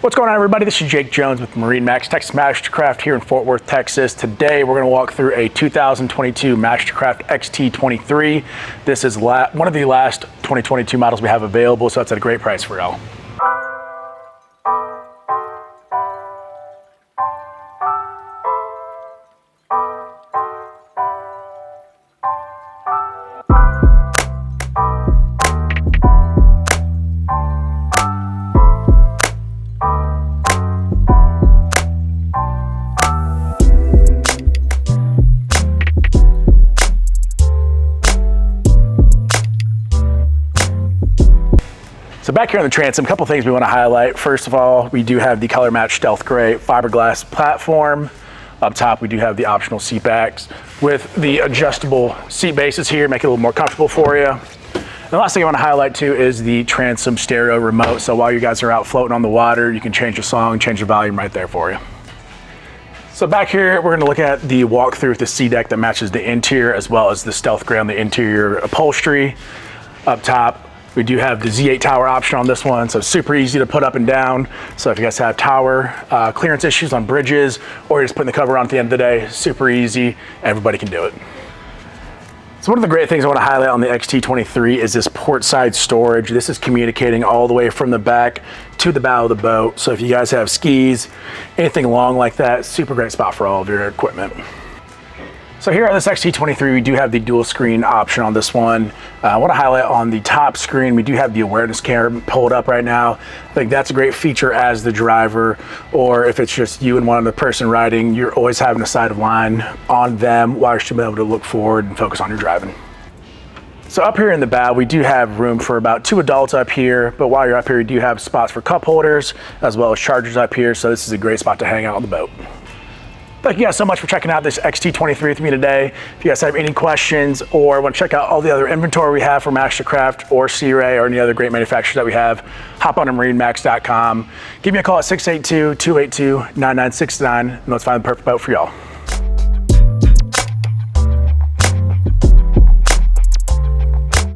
What's going on, everybody? This is Jake Jones with MarineMax, Texas Mastercraft here in Fort Worth, Texas. Today, we're going to walk through a 2022 Mastercraft XT23. This is one of the last 2022 models we have available, so it's at a great price for y'all. So back here on the transom, a couple things we want to highlight. First of all, we do have the color match stealth gray fiberglass platform. Up top, we do have the optional seat backs with the adjustable seat bases here, make it a little more comfortable for you. And the last thing I want to highlight too is the transom stereo remote. So while you guys are out floating on the water, you can change the song, change the volume right there for you. So back here, we're going to look at the walkthrough with the sea deck that matches the interior as well as the stealth gray on the interior upholstery. Up top, we do have the Z8 tower option on this one, so super easy to put up and down. So if you guys have tower clearance issues on bridges, or you're just putting the cover on at the end of the day, super easy, everybody can do it. So one of the great things I want to highlight on the XT23 is this port side storage. This is communicating all the way from the back to the bow of the boat. So if you guys have skis, anything long like that, super great spot for all of your equipment. So here on this XT23, we do have the dual screen option on this one. I want to highlight on the top screen, we do have the awareness camera pulled up right now. I think that's a great feature as the driver, or if it's just you and one other person riding, you're always having a sight of line on them while you're still able to look forward and focus on your driving. So up here in the bow, we do have room for about 2 adults up here, but while you're up here, you do have spots for cup holders as well as chargers up here, so this is a great spot to hang out on the boat. Thank you guys so much for checking out this XT23 with me today. If you guys have any questions or want to check out all the other inventory we have for Mastercraft or Sea Ray or any other great manufacturers that we have, hop on to MarineMax.com. Give me a call at 682-282-9969 and let's find the perfect boat for y'all.